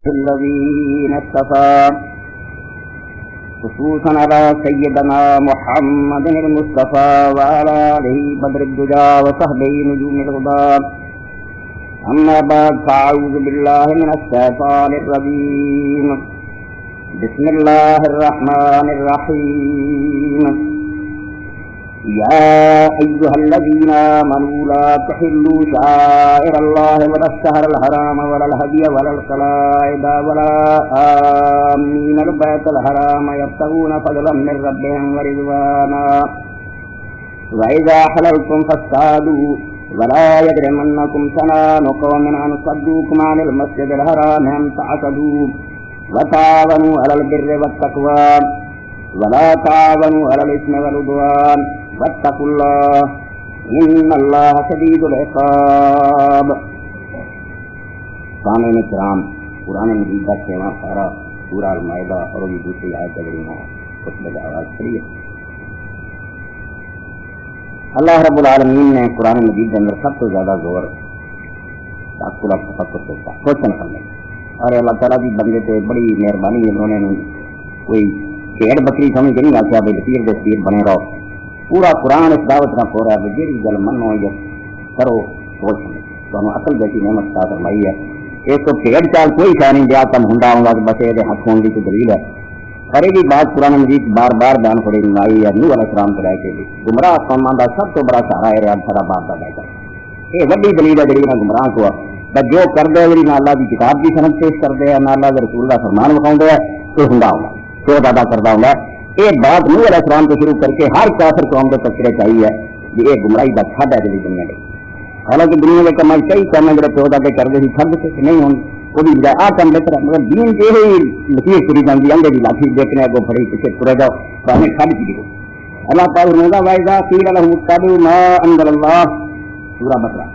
الذين اصطفى خصوصا على سيدنا محمد المصطفى وعلى آله بدر الدجى وصحبه نجوم الهدى. أما بعد فأعوذ بالله من الشيطان الرجيم. بسم الله الرحمن الرحيم. يا أيها الذين آمنوا لا تحلوا شعائر الله ولا الشهر الحرام ولا الهدي ولا القلائد ولا آمين البيت الحرام يبتغون فضلا من ربهم ورضوانا وإذا حللتم فاصطادوا ولا يجرمنكم شنآن قوم أن صدوكم عن المسجد الحرام أن تعتدوا وتعاونوا على البر والتقوى ولا تعاونوا على الإثم والعدوان واتقوا الله ان اللہ شدید العقاب. سامعین کرام، قرآن مجید کا 6واں پارہ سورہ المائدہ اور بھی دوسری آیت کریمہ اس میں آغاز کریے. اللہ رب العالمین نے قرآن مجید کے اندر سب سے زیادہ زور تفکر ہوتا سوچنے کرنے، اور اللہ تعالیٰ کی بندے سے بڑی مہربانی ہے. انہوں نے کوئی بھیڑ بکری سمجھ کے نہیں آخیا بھائی پیر دے پیر بنے رہو. پورا قرآن اس دعوت کا ہو رہا ہے جی گل منو یا کرو سوچ تو اصل جیسی نعمت عطا فرمائی ہے. ایک تو بھیڑ چال کوئی شاید نہیں دیا کم ہوں گا بس یہ ہاتھ ہونے کی کوئی دلیل ہے. اور یہ بھی بات قرآن مجید بار بار بیان ہو رہی آئی ہے. نوح علیہ السلام کو رہ کے گمراہ قوموں کا سب تو بڑا سہارا ہے ریاض سارا باپ کا بیٹا. یہ وڈی دلیل ہے جی گمراہ کو جو کرتے ہیں نہ اللہ کی کتاب کی سند پیش کرتے ہیں نہ اللہ کے رسول کا فرمان بکھاؤں ہے تو ہوں گا پیو دادا کرتا ہوں. یہ بات نوح علیہ السلام کو شروع کر کے ہر کافر قوم کے تذکرے چاہیے کہ یہ گمراہی کا کھڈ ہے جی دنیا میں. حالانکہ دنیا کے کام کئی کام جو پیو دادے کرتے تھے چھڈ دیتے نہیں ہوں وہ بھی بجائے آ کام بہتر ہے. مگر دین یہ لکیر کری جاتی انگے کی لاٹھی دیکھنے اگوں پھڑی پیچھے پورے جاؤ تو ہمیں کھڈ کی دیکھو. اللہ تعالیٰ فرماتا وائزا قیل لهم اتبعوا ما انزل اللہ سورہ بقرہ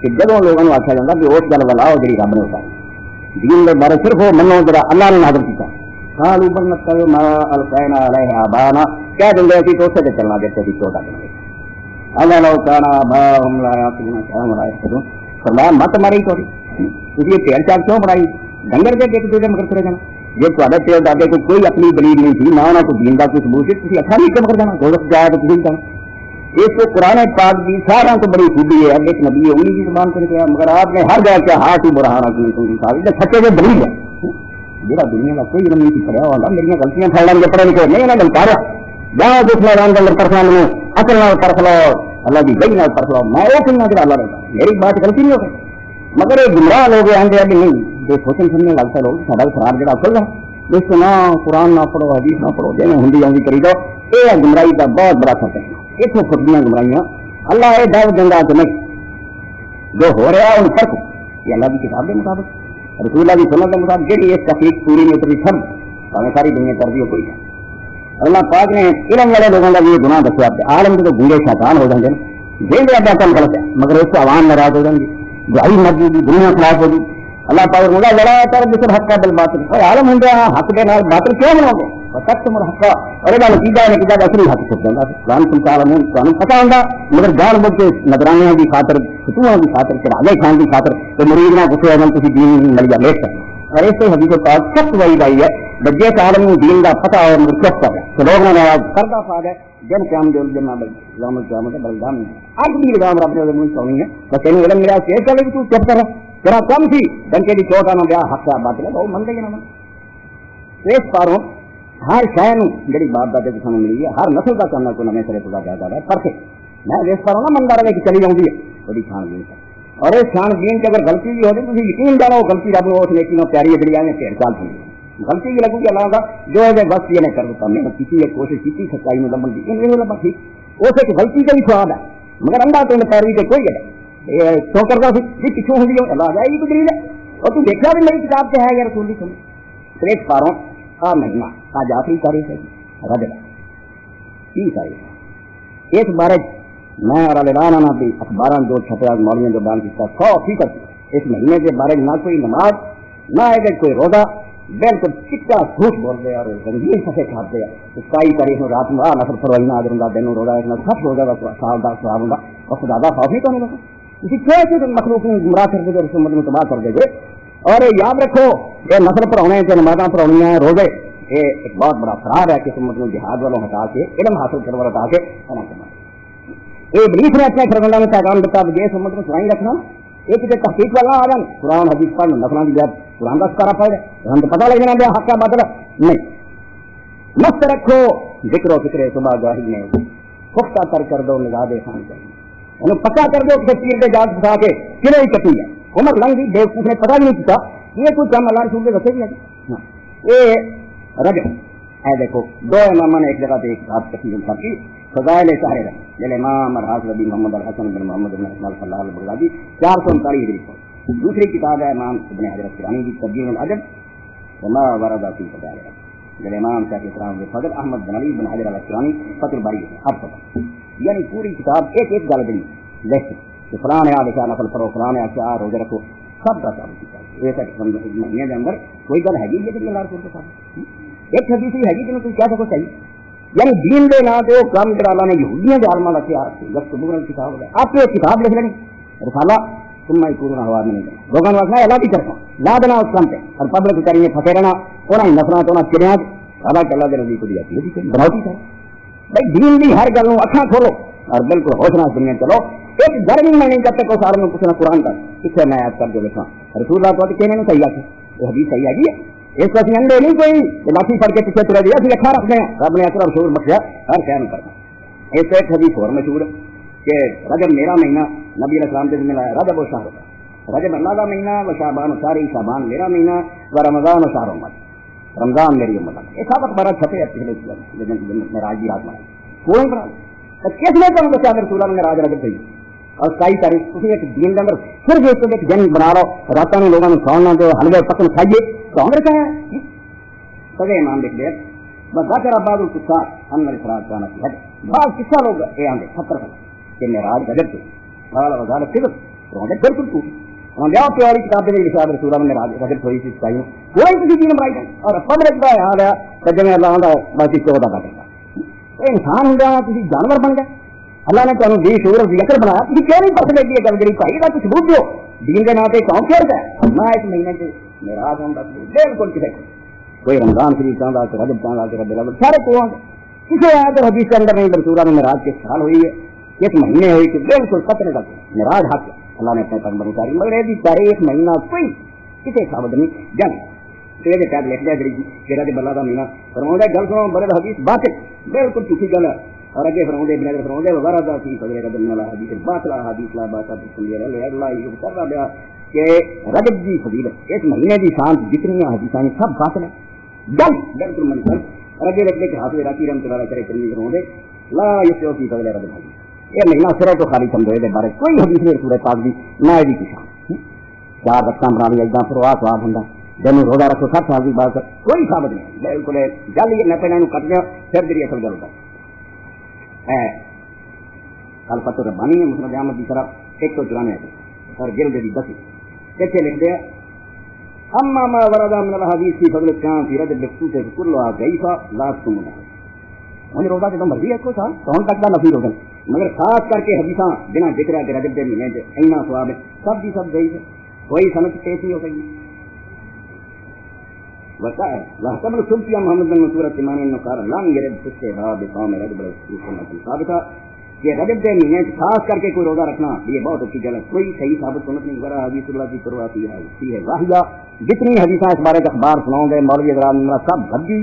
کہ جدوں لوگوں کو آخیا جاتا کہ اس گل ولاؤ جی رب نے اتاری دین کے بارے صرف وہ منو جا اللہ نے نازل کیا. قالوا بل نتبع ما القينا عليه آباءنا کہہ دیں گے تو اسے چلنا دیتے تھے چھوٹا کرنے. الا لو كان آباؤهم لا يعقلون شيئا ولا يهتدون. فرمایا مت ماری تو یہ پیڑ چال کیوں بنائی ڈنگر کے ایک دوسرے مگر کرے جانا. جی تے پیو دادے کو کوئی اپنی دلیل نہیں تھی نہ انہوں کو دین کا کوئی ثبوت تھی اچھا نہیں کم کر جانا دوزخ جایا تو تھی جانا. اس کو قرآن پاک کی سارا تو بڑی خوبی ہے. ایک نبی ہے انہیں کی زبان سے نکلا مگر آپ نے ہر جگہ کیا ہاتھ ہی برہانا کی سچے سے دلیل ہے. جا دنیا کا کوئی علم نہیں پڑھیا ہوگا میری غلطیاں پھیلا کے پڑھے لکھے نہیں انہیں گلتا رہا جہاں دس میدان کے اندر پرکھنا میں اصل نال پرکھ لو اللہ کی گئی نال پرکھ لو میں وہ کہنا کہ اللہ رہتا میری بات غلطی نہیں ہوگی. مگر یہ گمراہ لوگ آتے ہیں کہ نہیں یہ سوچنے سمجھنے لگتا لوگ سارا خراب جڑا اصل ہے اس کو نہ قرآن نہ پڑھو حدیث نہ پڑھو جی ہندی آؤں کری دو. یہ گمراہی کا بہت بڑا خطرہ ہے. اتوں پھٹیاں گمراہیاں اللہ یہ دعوت دینا کہ نہیں جو ہو رہا ہے ان فرق یہ اللہ کی کتاب کے مطابق رسول اللہ کی سنت کے مطابق جی یہ تحقیق پوری میں اتری سب ہمیں ساری دنیا کر دی کوئی ہے. اللہ پاک نے علم والے لوگوں کا یہ گناہ دسیا عالم کے تو گنگے شیطان ہو جائیں گے جن کا کام غلط ہے مگر اس سے عوام ناراض ہو جائیں گے دعائی مرضی کی دنیا خلاف ہوگی. اللہ پاک نے لڑا کر جسر حق کا بل باطل اور عالم ہوں حق کے نال باطل کیوں بناؤ گے تک تم حق اور یہ نتیجہ اصلی حق چھپ جائے گا. قرآن تم عالم تمہیں پتا ہوگا مگر جان بوجھ کے نگرانیاں کی خاطر فتوحوں کی خاطر چڑھاوے خان کی خاطر تو مریض نہ گسے اگر کسی دین ملیا لیٹ سکتے. اور اس سے حدیث پاک سخت وعید آئی ہے بجے عالم دین کا پتا اور مگر چپ کر تو لوگ نے کردہ فاد ہے جن قیام جو جنا بھائی لام قیامت بلدام نہیں آج بھی لگام رب نے سونی ہے بس تینوں علم ملا کہ چلے تو چپ کر تیرا کم سی ڈنکے کی چوٹ آنا گیا حق سے بات ہے وہ من گئے نا. اس پاروں ہر شہر جی باپ دادے کی سمجھ ملی ہے ہر نسل کا کرنا کو نئے سرے پتا جاتا ہے پر میں اس پر نہ منگا رہے کہ چلی جاؤں گی وہی چھان بین اور اس چھان بین کی اگر غلطی بھی ہو جائے تو یقین جانا وہ غلطی رب اس نیکی میں پیاری جڑی آئے پھر چال سمجھ غلطی بھی لگو کہ اللہ کا جو ہے بس یہ نہیں کر دیتا میں کسی ایک کوشش کی سچائی میں لبن کی لبا ٹھیک اس ایک غلطی کا بھی سواد ہے مگر اللہ تو پیروی کے کوئی ہے کیوں کرتا سی جی پچھوں ہوں گی اللہ جائے گی گزری ہے اور تو دیکھا بھی میری کتاب سے ہے یا رسول بھی سنی تریس پاروں کا مہینہ آج آخری تاریخ ہے رجب 30 تاریخ اس بارے میں اور اعلان بھی اخبار جو چھپے مولویوں جو بیان کیا 100% اس مہینے کے بارے نہ کوئی نماز نہ کوئی روزہ بالکل چٹا جھوٹ بولتے اور رنگین سفے کھاتے ہیں. 27 تاریخ میں رات میں نفر فروری نہ آدر دن روزہ سب روزہ سال کا سواب ہوں اور خدا کا خوف ہی تو نہیں لگا. اسی کیسے مخلوق میں گمراہ کر دے گے اس امت میں تباہ کر دے گے. اور یاد رکھو یہ نسل پڑھانے سے نمازاں پڑھاؤنیاں روزے یہ ایک بہت بڑا فرار ہے کہ امت کو جہاد والوں ہٹا کے علم حاصل کرنے والوں ہٹا کے فنا کرنا. یہ ابلیس نے اپنے فرزندوں میں پیغام دیتا کہ اس امت کو سنائی رکھنا یہ کسی تحقیق والا آ جان قرآن حدیث پڑھ نسلوں کی جب قرآن کا سکارا پڑھ ہم تو پتہ لگ جانا دیا حق کا باطل نہیں. مست رکھو ذکر و فکر صبح گاہی میں پختہ کر دو مزاج خان چاہیے پکا کر دو کسی پیر کے جاگ پھسا کے کنہیں ہی کٹی ہے عمر لنگ گئی بیوقوف نے پتہ بھی نہیں کیا یہ کوئی کام اللہ رسول کے دسے بھی ہے. یہ رجب اے دیکھو دو اماموں نے ایک جگہ پہ ایک کتاب تقسیم کی فضائل شہر رجب جل امام الحاظ ربی محمد الحسن بن محمد بن اسماعیل صلی اللہ علیہ بغدادی 439 ہجری کو. دوسری کتاب ہے امام ابن حجر الاسقلانی کی تبیین العجب وما ورد فی فضائل رجب جل امام شیخ الاسلام فضل احمد بن علی بن حجر الاسقلانی فتح الباری ہر پتہ یعنی پوری کتاب ایک ایک گل دیں لکھ کہ فلاں آدھا نفل پڑھو فلاں آدھا روزے رکھو سب کا ثابت کیا مہینے کے اندر کوئی گل ہے لیکن اللہ رسول کے ساتھ ایک حدیث ہی ہے کہ تم کیا سکو چاہیے یعنی دین دے نام پہ وہ کام جڑا اللہ نے یہودیاں کے عالمہ رکھے جب قبول کتاب ہے آپ کو ایک کتاب لکھ لیں رسالہ تم میں پورا ہوا نہیں کرنا لوگوں نے واسطے اللہ بھی کرتا لا دینا اس کام پہ اور پبلک کریں گے پھنسے رہنا انہیں نسلوں تو نہ چڑیا اللہ اللہ کے نبی کو دی جاتی ہے بناوٹی ہے بھائی دین دی ہر گل اکھاں کھولو اور بالکل ہوشنا دنیا چلو ایک گرمی میں نہیں کرتے کوئی سارے میں کچھ نہ قرآن کا پچھے میں یاد کر کے لکھا رسول اللہ کو کہنے نہیں صحیح آتی یہ حدیث صحیح آئی ہے اس وقت انڈے نہیں کوئی لاٹھی پڑ کے پیچھے چلا دیا اسی اکھا رکھتے ہیں رب نے اکرم رسول بخشا ہر شہر میں کرنا اس ایک حدیث اور مشہور ہے کہ رجب میرا مہینہ نبی علیہ السلام سے ملا رجب و شاہ ہوتا رجب اللہ کا مہینہ و شعبان و شاری شعبان میرا مہینہ و رمضان و شہر امت رمضان میری امت یہ سب بڑا چھپے پچھلے میں راج کی رات میں کوئی بنا کس نے تم بچا رسول اللہ نے راج رجب گئی اور 27 تاریخ تھی ایک دین کے اندر صرف ایک دن بنا رہو راتوں میں لوگوں نے کھانا دو حلوے پکن کھائیے تو ہم رکھا ہے سجے امام لکھ دے بس ذکر بعض الكفار ان الافراد كان في حد بعض کسا لوگ اے آندے 70 کہ معراج رجب سے قال وذلك كذب تو ہم بالکل کو ہم جاؤ پیاری کتاب میں لکھا رسول اللہ نے رجب ہوئی تھی چاہیے کوئی کسی دین بنائی اور پبلک دا یاد ہے کہ جے اللہ دا باقی 14 کا کرتا انسان ہوندا کسی جانور بن گیا اللہ نے تمہیں بھی شعور اور ذکر بنایا تھی کیوں نہیں پسند لگی ہے گل جی بھائی کا کچھ بوجھ دو دین کے نام پہ کون کھیلتا ہے نہ اس مہینے سے معراج ہوتا بالکل کسی کوئی رمضان شریف چاہتا کہ رجب چاہتا کہ رب العالمین سارے کو کسی آیت اور حدیث کے اندر نہیں رسول اللہ نے معراج کے سال ہوئی ہے کس مہینے ہوئی کہ بالکل پتہ نہیں چلتا معراج حق اللہ نے اپنے پیغمبر اتاری مگر یہ تاریخ مہینہ کوئی کسی ثابت نہیں جنگ تو یہ کہتے لکھ دیا کہ رجب اللہ کا مہینہ فرماؤں گل سنو بڑے حدیث باطل بالکل جھوٹی گل ہے اور اگے فرماؤں ابن حجر فرماؤں وغیرہ دا کی فضل رجب من الحدیث باطل حدیث لا باطل بسم اللہ یہ کر رہا گیا کہ رجب کی فضیلت اس مہینے کی شان جتنی حدیثاں سب باطل ہیں گل بالکل منسوخ اور اگے لکھنے کہ حافظ عراقی رحمۃ اللہ علیہ کریم فرماؤں لا یسو کی فضل رجب حدیث یہ مہینہ سرے تو خالی سمجھو یہ بارے کوئی حدیث نہیں سورہ پاک دی نہ دی کی شان 4 رکعتاں بنا لی اجاں پھر واہ ثواب ہوندا دن روزہ رکھو 60 سال کی بات کوئی ثابت نہیں بالکل گل یہ نہ پہلے کٹ گیا پھر دی اصل گل ہے الفت ربانی ہے مسند احمد کی طرف 194 اور جلد کی 10 کیسے لکھ دیا اما ما ورد من الحديث في فضل الكام في رجب مخصوص كلها ضعيفه لا تسمع ان روزہ کے تو مرضی ہے کوئی سال کون تک کا نفی روزہ مگر خاص کر کے حدیثاں بنا ذکر ہے رجب کے مہینے میں اینا ثواب ہے سب کی سب ضعیف ہے کوئی سند پیش نہیں ہو سکتی وقال وحسب السلطية محمد بن منصور التمامي انه قال لم يرد في استحباب بقام رجب السنة ثابتة کہ رجب کے مہینے خاص کر کے کوئی روزہ رکھنا یہ بہت اچھی گل ہے کوئی صحیح ثابت سنت نہیں ورا حدیث اللہ کی پرواتی ہے واحدہ جتنی حدیثاں اس بارے اخبار سناؤں گے مولوی حضرات سب بھدی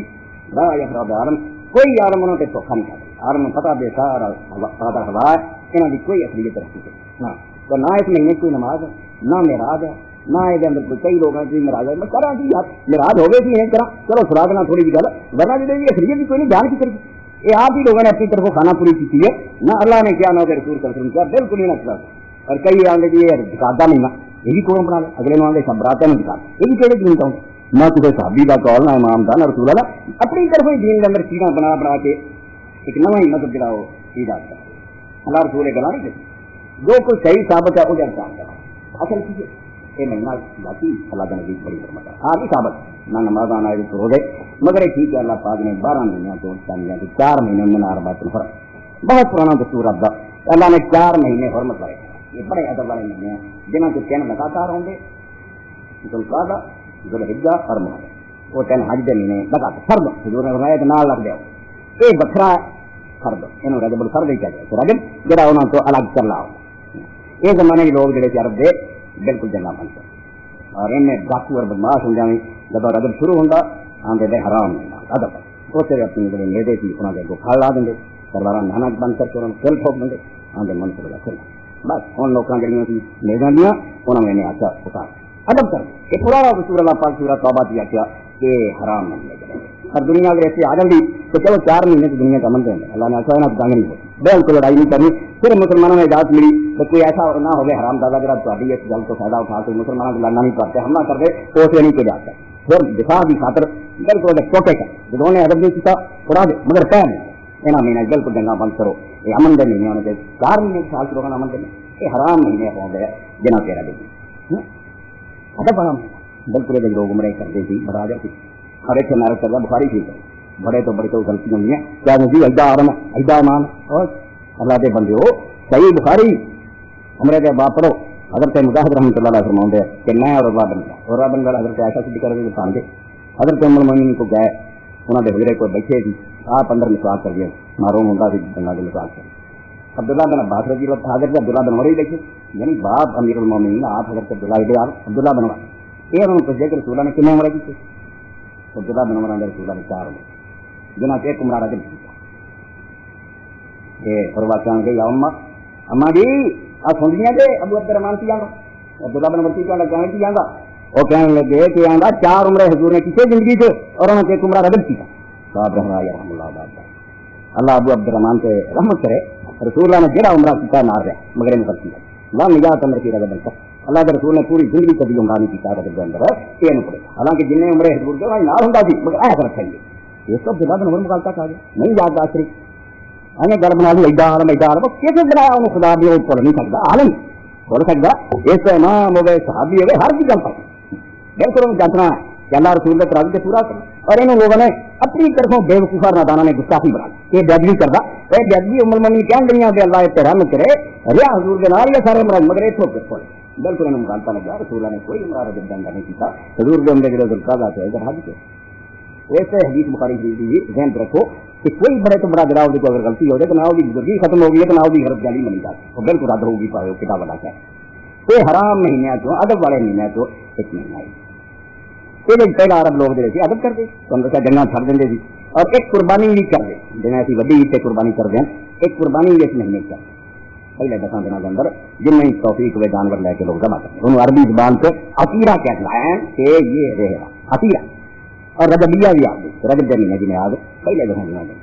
لا افراد عالم کوئی عالم انہوں نے دھوکہ نہیں کرتا عالم پتہ بے سارا سادہ ہوا ہے انہوں کی کوئی اصلیت رکھتی ہے تو نہ اس مہینے کوئی نماز ہے نہ معراج ہے نہ یہ اندر کوئی کئی لوگ ہیں جو معراج ہے میں کرا جی یار معراج ہو گئے تھی نہیں کرا چلو سنا دینا تھوڑی سی گل ورنہ جی اصلیت کی کوئی نہیں جان کی طرف یہ آپ ہی لوگوں نے اپنی طرف کھانا پوری کی ہے نہ اللہ نے کیا نہ کہ رسول کرتے کیا بالکل نہیں نہ اور کئی آگے جی یہ دکھاتا نہیں نا یہ بھی کون بنا لے اگلے نو آگے سب براتے نہیں دکھاتا یہ بھی کہڑے دین چاہوں نہ کسی صحابی کا قول نہ امام کا نہ رسول اللہ اپنی طرف ہی دین کے اندر چیزاں بنا کے ایک نواں ہی مذہب جڑا وہ ایجاد کرتا اللہ رسول گلا نہیں دیتی جو کوئی صحیح ثابت ہے وہ جانتا کرا اصل چیز یہ مہینہ باقی اللہ کا نبی بڑی فرماتا ہے ہاں بھی ثابت نہ نماز آنا ہے تو روزے مگر یہ ٹھیک ہے اللہ پاک نے 12 مہینوں تو چاہیے کہ 4 مہینے میں ناربات الفرق بہت پرانا دستور ابا اللہ نے 4 مہینے حرمت والے یہ بڑے ادب والے مہینے ہیں جنہوں کو 3 لگاتار ہوں گے ذوالقعدہ ذوالحجہ اور محرم وہ 3 حج دے مہینے لگا فرض حضور نے فرمایا کہ نال لگ جاؤ یہ بکھرا فرض انہوں رجب الفرض ہی کہتے ہیں رجب جڑا انہوں تو الگ کر لاؤ یہ زمانے کے لوگ جڑے سی عرب دے بالکل جنگا بنتے اور ان ڈاکو اور بدماش ہوں جائیں جب رجب شروع ہوتا آدھے دے حرام ادب وہ تیرے اپنی جڑے میدے سی انہوں کے پھڑ لا دیں سلوار نانا بند کر کے انہوں کھیل ٹھوک دیں آدھے من سے کھیل بس ان لوگوں جڑیاں سی میداں دیا انہوں نے آخیا اتار ادب کر یہ پورا سورہ اللہ پاک سورہ توبہ کی آخیا کہ حرام نہیں لے اور دنیا اگر ایسے آ جاتی تو چلو 4 مہینے کی دنیا کا من دیں گے اللہ نے ایسا تنگ نہیں ہوتی بالکل لڑائی نہیں کرنی پھر مسلمانوں میں اجازت ملی تو کوئی ایسا نہ ہو گیا حرام دادا جرا تاری اس گل کو فائدہ اٹھا کے مسلمانوں کو لڑنا نہیں پڑتے حملہ کر دے تو اسے نہیں کیا جاتا پھر دفاع کی خاطر بالکل چھوٹے کر جب انہوں نے ادب نہیں کیا اڑا دے مگر پہ نہیں مہینے بالکل جنگا بند کرو یہ امن دے مہینے ہونے چاہیے 4 مہینے سال شروع ہونا امن دے یہ حرام مہینے ہو گئے جنا تیرا دے ادب حرام بالکل جب لوگ عمرے کرتے تھی بڑا جاتی ہر ایک نارک کر بخاری ٹھیک ہے بڑے تو غلطی ہوئی ہیں کیا نہیں ایڈا آرم ہے ایڈا مان اور اللہ کے بندے ہو صحیح بخاری عمرے کے بعد پڑھو حضرت مجاہد رحمۃ اللہ علیہ فرماتے ہیں کہ میں اور اللہ بن گیا اور بن گیا حضرت عائشہ صدیقہ رضی اللہ عنہ حضرت ام المؤمنین کو گئے انہوں نے حجرے کو بیٹھے تھی آپ اندر مسواک کر دیا معروم ہوتا سی بندہ کے مسواک کر عبداللہ بن عباس رضی اللہ حضرت عبداللہ بن عمر ہی دیکھے یعنی باپ امیر المؤمنین آپ حضرت عبداللہ بن عمر یہ انہوں نے پوچھا کہ رسول اللہ نے کتنے عمرے کی عبداللہ بن عمر نے رسول اللہ نے 4 عمرے جنا ایک عمرہ رجب یہ اور واقعہ گئی اما جی آ سنیا کہ ابو عبد الرحمان کی جانا عبداللہ بن عمر کی کہنا کی جانا وہ کہنے لگے کہ آندا 4 عمرے حضور نے کسی زندگی سے اور انہوں نے ایک عمرہ رجب کیا صاحب رحمہ اللہ آباد اللہ ابو عبد الرحمان سے رحمت کرے رسول اللہ نے جڑا عمرہ کیا نار رہا مگر نہیں کرتی لا نجات اندر کی رجب تک اللہ کے رسول نے پوری زندگی کبھی عمرہ نہیں کیا رجب کے اندر یہ نہیں پڑے حالانکہ جن عمرے حضور کے وہاں نار ہوں مگر ایسا رکھیں گے یہ سب عبداللہ بن عمر مغالطہ کہا گیا نہیں یاد آخری ہمیں گھر بنا لوں ایڈا عالم کیسے بنایا انہوں خدا بھی وہ پڑھ نہیں سکتا عالم پڑھ سکتا اس کا امام ہو گئے صحابی ہو گئے ہر چیز جانتا بالکل انہیں جاننا ہے کہ اللہ رسول کے تراضی سے پورا کرنا اور انہوں لوگوں نے اپنی طرفوں بے وقوفہ اور نادانہ نے گستاخی بنا یہ بیدگی کرتا یہ بیدگی ام المؤمنین کہہ رہی ہیں کہ اللہ احترام کرے ریا حضور کے نال یہ سارے مراد مگر اتوں کے پڑے بالکل انہیں مغالطہ لگا رسول اللہ نے کوئی عمرہ رجب کا نہیں کیا حضور کے عمرے کے ذوالقعدہ سے ادھر حج کے ایسے حدیث بخاری شریف ذہن رکھو کہ کوئی بڑے تو بڑا جرا کو اگر غلطی ہو جائے تو نہ وہ بزرگی ختم ہوگی ہے تو نہ وہ غلط جالی بنی جاتی ہے بالکل رد ہوگی پائے کتاب ادا کیا یہ حرام مہینے تو ادب والے مہینے تو ایک مہینہ ہے یہ پہلا عرب لوگ جڑے ادب کرتے تو اندر کا جنگا چھڑ دیں اور ایک قربانی بھی کر دیں جنہیں ایسی وڈی عید سے قربانی کر دیں ایک قربانی بھی اس مہینے کر پہلے 10 دنوں کے اندر جن میں توفیق ہوئے جانور لے کے لوگ جمع کرتے ہیں انہوں عربی زبان سے عقیرہ کہتے ہیں کہ یہ رہے گا عقیرہ اور رجبیہ بھی آ گئی رجب کے مہینے جنہیں آ گئے پہلے 10 دنوں کے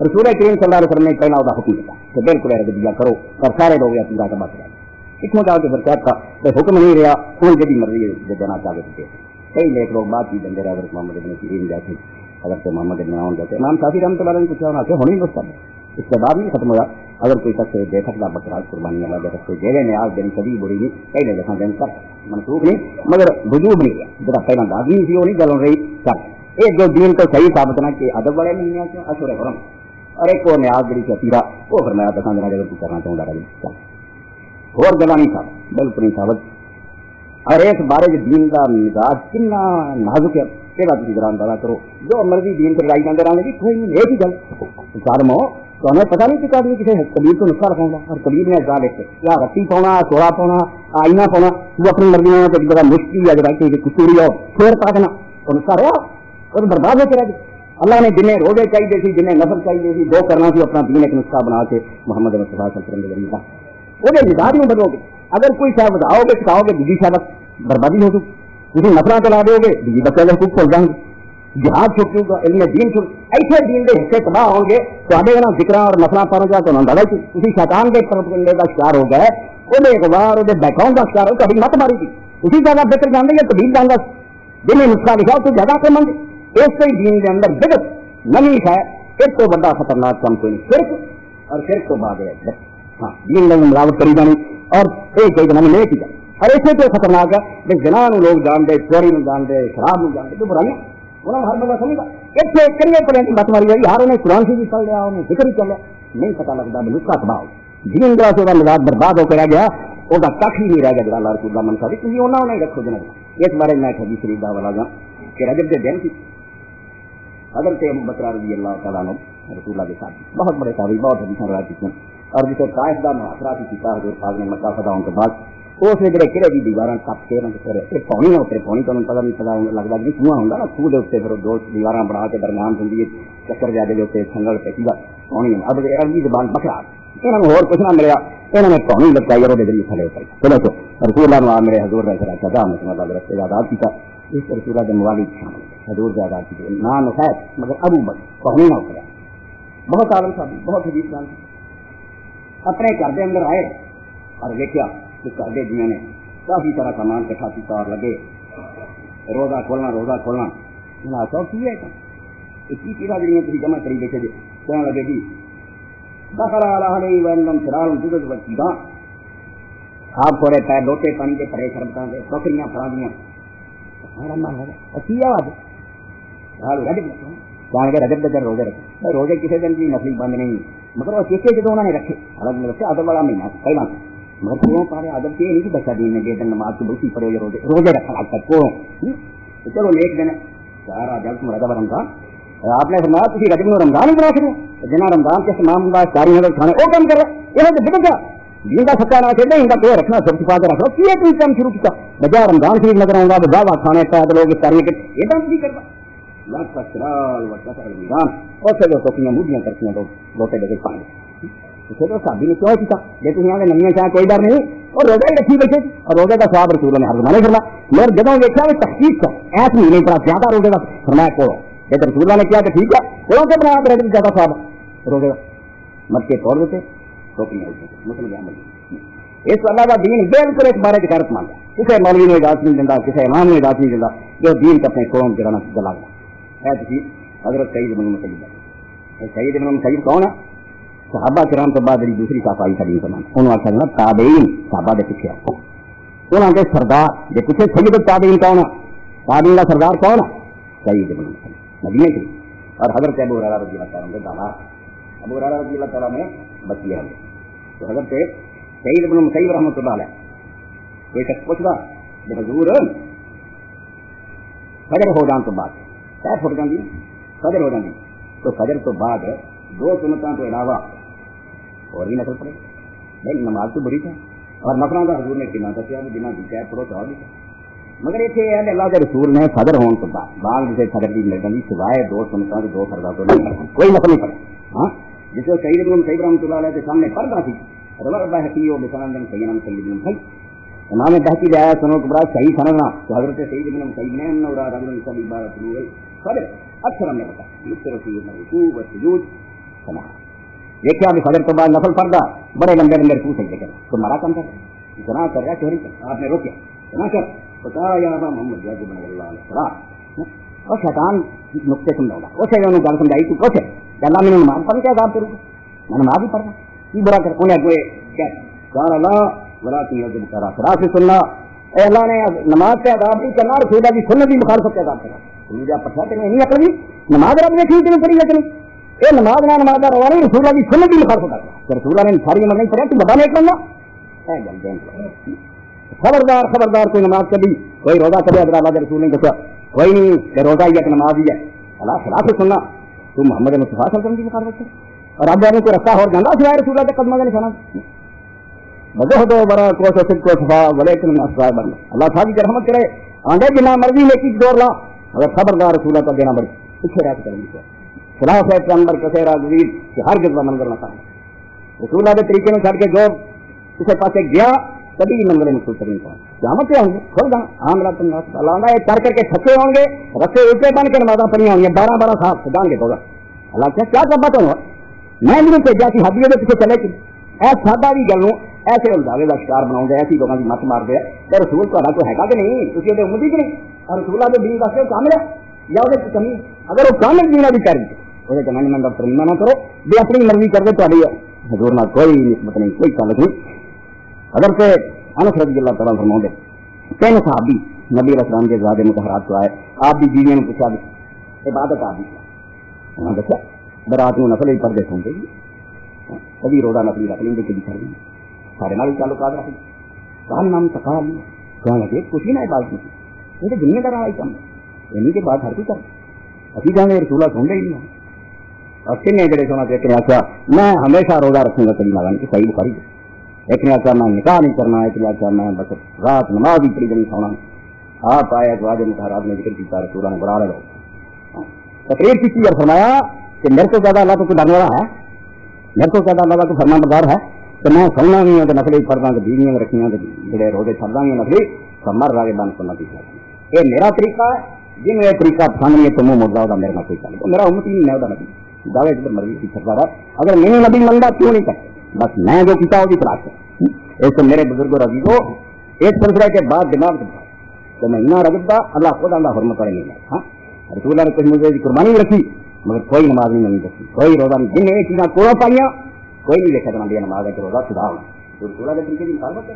رسول کریم صلی اللہ علیہ وسلم نے پہلا وہ حکم دیتا کہ بالکل رجبیہ کرو اور سارے لوگ عقیرہ کا بچ رہے اتنا چاہو کہ برکات کا کوئی حکم نہیں رہا ان کی بھی مرضی دینا چاہتے تھے کئی لیک لوگ بات کی دیں حضرت محمد ابن سیرین جاتے حضرت محمد ابن عون جاتے امام شافعی رحمۃ اللہ نے پوچھا انہوں نے ہونی مستقبل اس کے بعد نہیں ختم ہوا اگر کوئی شخص دے سکتا بکرا قربانی اللہ دے سکتے دے رہے آج دینی کبھی بری نہیں پہلے جیسا دن کر منسوخ نہیں مگر وجوب نہیں ہے جب پہلا لازمی تھی وہ نہیں چل رہی کر ایک جو دین کو صحیح ثابت نہ کہ ادب والے مہینے سے اشور حرم اور ایک وہ نیاز جڑی چتیرا وہ فرمایا دساں دن اگر تو کرنا چاہوں گا اور گلا نہیں ثابت بالکل نہیں ثابت اور اس بارے جو دین کا مزاج کتنا نازک ہے یہ تھی ذرا اندازہ کرو جو مرضی دین سے لڑائی جاتے رہے گی کوئی نہیں ایک ہی گل سارم ہو تو ہمیں پتہ نہیں چکا کسی کبیر کو نسخہ رکھوں گا اور کبیر نے ازا لکھتے کیا رتی پونا سوڑا پونا آئینہ پونا وہ اپنی مرضی میں کبھی بڑا مشکل یا جگہ کہ کچوری ہو پھر پاکنا اور نسخہ رہا اور برباد ہوتے رہ گئے اللہ نے جنہیں روزے چاہیے تھی جنہیں نفل چاہیے تھی دو کرنا سی اپنا دین ایک نسخہ بنا کے محمد مصطفیٰ صلی اللہ علیہ وسلم کا وہ مزاج میں بدلو گے اگر کوئی شاید بتاؤ گے سکھاؤ گے دوسری شاید بربادی ہو سکتی کسی نفرہ چلا دو گے دوسری بچے کے حقوق کھل جائیں گے جہاد چھوٹوں کا علم دین چھوٹ ایسے دین کے حصے تباہ ہوں گے تو آگے نا ذکر اور نفرہ پڑ گیا تو اندازہ کسی شیطان کے پروپیگنڈے کا شکار ہو گئے وہ اخبار وہ بیک گراؤنڈ کا شکار ہو کبھی مت ماری تھی اسی جگہ بہتر جانتے ہیں تبدیل جانگا جنہیں نسخہ لکھا تو زیادہ سے منگ اس سے دین کے اندر بگت نمی ہے ایک تو بڑا خطرناک کام کوئی نہیں شرک اور شرک تو بعد ہے ہاں دین میں ملاوٹ کری جانی اور ایک کوئی نمی نہیں کی جائے اور ایسے تو خطرناک ہے کہ جنا لوگ جانتے چوری میں جانتے شراب میں جانتے تو برائیاں انہوں نے ہر بندہ سمجھا ایک سے کریے پڑے بات ماری جائے ہر انہیں قرآن سے بھی چل رہا انہیں ذکر ہی چل رہا نہیں پتا لگتا بھی نسخہ تباہ دین جا سے مزاج برباد ہو کے رہ گیا وہ کھ ہی نہیں رہ گیا جا اللہ رسول اللہ منصا بھی کسی انہوں نے رکھو جنا اس بارے میں حدیث شریف کا حوالہ دوں کہ رجب کے دن کی حضرت ابو بکر رضی اللہ تعالیٰ عنہ رسول اللہ کے ساتھ بہت بڑے تابعی بہت حدیث روایت کی اور جسے طائف کا محاصرہ بھی کیا حضور پاک نے مکہ فتح ہونے کے بعد اس نے جڑے قلعے کی دیواراں ٹپ کے یہ پونی نہ اترے پونی تو پتا نہیں پتا لگتا کہ کنواں ہوتا نا خوہ کے اتنے پھر دو دیواراں بنا کے درمیان ہوتی ہے چکر زیادہ کے اتنے سنگل پہ سیدھا پونی اب عربی زبان بکرا یہاں کو کچھ نہ ملیا انہوں نے پونی لٹکائی اور ذریعے تھلے اتر چلو تو رسول اللہ نے میرے حضور کا سدا مسلم رستے آزاد کیا اس رسول اللہ کے موالد شامل حضور سے آزاد کیے نام ہے مگر ابو بکر پونی نہ اترا بہت عالم صاحب بہت حدیث جان اپنے گھر کے اندر آئے اور دیکھا کہ گھر کے جی نے کافی طرح سامان کٹھا کیا اور لگے روزہ کھولنا سو کی ہے کی چیزاں جڑی تھی جمع کری بیٹھے جی کہنے لگے جی دخل آپ تھوڑے پیر لوٹے پانی کے پڑے شربتوں کے بکریاں پراندیاں رجب کے دن روزے رکھے روزے کسی دن بھی نفلی بند نہیں مگر وہ چیچے جدو انہوں نے رکھے الگ رکھے ادب والا مہینہ پہلا مگر کیوں پارے ادب سے یہ نہیں کہ دسا دین نے دن نماز کی بہت پڑے روزے رکھنا اب تک کو چلو ایک دن سارا جلد رجب رمضان آپ نے فرمایا تھی رجب میں رمضان ہی بنا کے جنا رمضان کے تمام ساری نظر کھانے وہ کام کر رہے یہ تو بگڑ گیا جن کا سچا نہ چاہیے ان کا کوئی رکھنا سب چھپا کے رکھو کیے تم کام شروع کیا بجا رمضان شریف نظر آؤں گا تو باوا کھانے کا لوگ ساری یہ کام نہیں کرتا اور جو ٹوکیاں موڈیاں کرتی ہیں تو لوٹے لے کے پانی اسے تو شادی نے کیوں کیا جی تھی آگے نمیاں چاہیں کوئی ڈر نہیں اور روزہ ہی رکھی بیٹھے اور روزے کا سواب رسول نے ہر زمانے کرنا مگر جب دیکھا کہ تحقیق کا ایس مہینے پر زیادہ روزے کا فرمایا کو جب رسول نے کیا کہ ٹھیک ہے کیوں سے بنایا رہے زیادہ سواب روزے کا مت کے توڑ دیتے ٹوکیاں مسلم اس اللہ کا دین بالکل اس بارے کی خیرت مانتا کسی مولوی نے اجازت نہیں دیتا کسی امام نے اجازت نہیں دیتا جو دین کو اپنے قوم جڑنا جلا ہے تھی حضرت سعید بن مسیب سعید بن مسیب کون ہے صحابہ کرام تو بعد دوسری صفائی خدیم کرنا انہوں نے آخر تابعین صحابہ کے پیچھے انہوں کے سردار کے پیچھے سید تابعین کون ہے تابعین کا سردار کون ہے سعید بن مسیب مدینے کی اور حضرت ابو ہریرہ رضی اللہ تعالیٰ کے دادا ابو ہریرہ رضی اللہ تعالیٰ میں بچی ہے تو حضرت سعید بن مسیب رحمۃ اللہ علیہ کوئی شخص پوچھتا کہ حضور فجر ہو جان تو بعد کیا پھٹ جاتی فجر ہو جاتی تو فجر تو بعد دو سنتوں کے علاوہ اور بھی نفل پڑے بھائی نماز تو بری تھا اور نفلوں کا حضور نے کنا دسیا کہ جنہیں جیتا ہے پڑھو تو بھی مگر اتنے یہ ہے اللہ کے رسول نے فجر ہونے تو بعد جسے فجر کی مل جاتی سوائے دو سنتوں کے دو فرضاں تو نہیں پڑھا کوئی نفل نہیں پڑا ہاں جسے سعید بن مسیب رحمۃ اللہ علیہ کے سامنے پڑھنا تھی امام بہتی آیا سنو کبرا صحیح سمجھنا تو حضرت سعید بن مسیب نے اکثر ہم نے بتایا دیکھا کہ فجر تو بعد نفل پڑھتا بڑے لمبے لمبے رکوع سجدے کر تمہارا کام کر گناہ کر رہا چوری کر آپ نے روکیا گناہ کر تو کہا یا محمد بن اللہ علیہ السلام اور شیطان نقطے سمجھاؤں گا اسے انہوں نے گل سمجھائی تو پوچھے اللہ میں نماز پڑھ کے عذاب کروں گا میں نماز ہی پڑھنا کی برا کر انہیں کوئی قال اللہ ولا تنظم کرا خرا سے سننا اے اللہ نے نماز سے عذاب نہیں کرنا رسول اللہ کی سنت کی مخالفت سے عذاب کرنا مجھے پڑھا کہ نہیں عقل بھی نماز رب نے ٹھیک نہیں پڑھی لیکن یہ نماز نہ نماز کا روا نہیں رسول اللہ کی سنت کی مخالفت کرنا رسول اللہ نے ساری نماز نہیں پڑھا تو بتا نہیں کرنا خبردار خبردار کوئی نماز کبھی کوئی روزہ کبھی اگر اللہ کے رسول نے دسا کوئی نہیں کہ روزہ ہی ہے کہ نماز ہی ہے اللہ خلاف سے سننا تو محمد مصطفیٰ صلی اللہ علیہ وسلم کی مخالفت ہے اور اب جانے کو رستہ ہو جانا سوائے رسول اللہ کے قدموں کا نشانہ وجہ دو برا کو صدق کو صفا ولیکن من اسرائے بن اللہ صاحب کی رحمت کرے آگے جنا مرضی نیکی دور لا اگر خبردار رسول اللہ کا دینا بڑی پیچھے رہ کریں گے خلاف ہے پیغمبر کثیرہ گزید کہ ہر جگہ منظر نہ پائے رسول اللہ کے طریقے میں چھڑ کے جو کسی پاسے گیا کبھی منظر میں کچھ نہیں پائے قیامت پہ ہوں گے کھل جانا عام رات اللہ یہ کر کے تھکے ہوں گے رکھے الٹے بن کے نمازاں پڑھی ہوں گی 12 سال سجان گے ہوگا اللہ کیا کرنا تو میں نہیں بھیجا کہ حدیث کے پیچھے چلے کہ اے سادہ بھی گل ایسے الزاوے کا شکار بناؤ گے ایسی لوگوں کی مت مار دے تو رسول تو ہے کہ نہیں تھی وہ امید ہی نہیں اور رسول اللہ کے دین واسطے کامل ہے یا وہ کمی اگر وہ کامل دینا بھی کر وہ کہنا میں ڈاکٹر نہ کرو بھی اپنی مرضی کر دے تاری حضور نہ کوئی نسبت نہیں کوئی تعلق نہیں اگر سے انس رضی اللہ تعالیٰ فرماؤں گے 3 صحابی نبی علیہ السلام کے زیادہ متحرات کو آئے آپ بھی بیویوں نے پوچھا عبادت آپ بھی انہوں نے دسیا برات میں نفل ہی پردے سن گے کبھی روزہ نفلی رکھ لیں گے کبھی کر لیں گے سارے نال تعلقات رکھ لیں کام نام تقال کہاں لگے کچھ ہی نہ عبادت نہیں یہ تو دنیا کا رہا کام انہیں کے بعد ہر کوئی کر ابھی جانے رسولہ سن رہے نہیں اور کن جڑے سونا ایک نے آخیا میں ہمیشہ روزہ رکھوں گا کبھی لگا نہیں صحیح بخاری ایک نے آخیا میں نکاح نہیں کرنا ایک نے آخیا میں بس رات نماز بھی پڑھی نہیں سونا آپ آیا تو آج متحرات نے ذکر کیا رسولہ نے بڑا لو تقریر کی اور فرمایا کہ میرے کو زیادہ اللہ کو ڈرنے والا ہے میرے کو زیادہ اللہ کو فرما بردار ہے تو میں سونا بھی ہوں تو نفلی پڑھنا تو بیویاں میں رکھیاں جڑے روزے چھڑا بھی نفلی تو مر راگے بند کرنا پیچھا یہ میرا طریقہ ہے جن یہ طریقہ پسند نہیں ہے تو منہ مردہ ہوتا میرے کوئی چل تو میرا امت ہی نہیں ہے نبی دعوے جدھر مرضی کی سکتا ہے اگر میں نبی منگا کیوں نہیں کرتے بس میں جو کیا وہ تلاش کر اس سے میرے بزرگ ربی کو ایک سلسلے کے بعد دماغ تو میں اتنا رجب تھا اللہ خود اللہ حرمت والے نہیں ہے. رسول اللہ نے کچھ مجھے قربانی بھی رکھی مگر کوئی نماز نہیں رکھی کوئی روزہ نہیں جن یہ چیزیں کوڑا پائیاں کوئی نہیں دیکھا جانا نماز ہے کہ روزہ خدا ہونا تو رسول اللہ کے طریقے کی مخالفت ہے.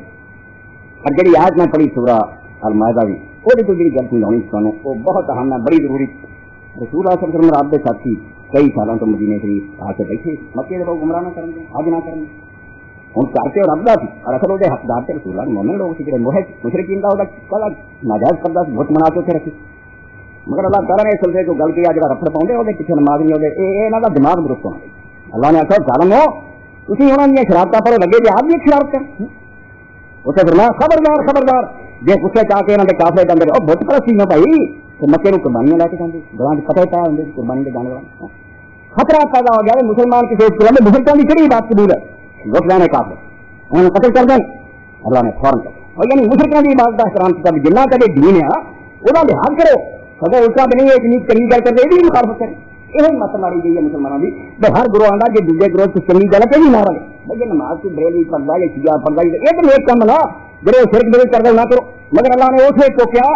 اور جی آج میں پڑھی سورہ المائدہ بھی وہ تو جی گل سمجھانی سانوں وہ بہت اہم ہے بڑی ضروری. رسول اللہ صلی اللہ علیہ وسلم آپ کے ساتھی کئی سالوں تو مدینے شریف آ کے بیٹھے مکے کے لوگ گمراہ نہ کریں گے حج نہ کریں گے ہوں کرتے اور ابدا سی اور اصل وہ حقدار تھے رسول اللہ مومن لوگ سی مشرقین کا وہ ناجائز کرتا بت منا کے اتنے رکھی مگر اللہ تعالیٰ نے اس سلسلے کو گل کیا جا رفڑ پاؤں وہ پیچھے نماز نہیں ہوگی یہاں کا دماغ درست ہونا چاہیے. اللہ نے آخر ظالم ہو تھی انہوں نے شرارتیں پر لگے جی آپ بھی ایک شرارت کر اسے پھر میں خبردار خبردار جی کچھ چاہ کے یہاں کے کافلے جانے اور بت پرستی نہ پائی تو مکے کو قربانیاں لے کے جانے گاؤں کے پتہ پایا ہوں قربانی کے جانے والا خطرہ پیدا ہو گیا مسلمان کی سوچ کے مسلمان کی کہڑی بات قبول ہے وقت جانے کافلے انہوں نے قتل کر دیں اللہ نے فوراً کر یعنی مشرقوں کی عبادت کا احترام کیا جنہ کا دین ہے وہ لحاظ کرو اگر الٹا بھی نہیں ہے اتنی چنگی گل کر یہ بھی مخالفت کرے یہ مت ماری گئی ہے مسلمانوں کی بھائی ہر گروہ آتا جی دوسرے گروہ کی چنگی گل ہے کہ مارا گے بھائی نماز کی بریلی پڑھتا یا چیزا پڑھتا یہ تو ایک کام نا جڑے شرک بریل کر دو نہ کرو مگر اللہ نے اسے کو کیا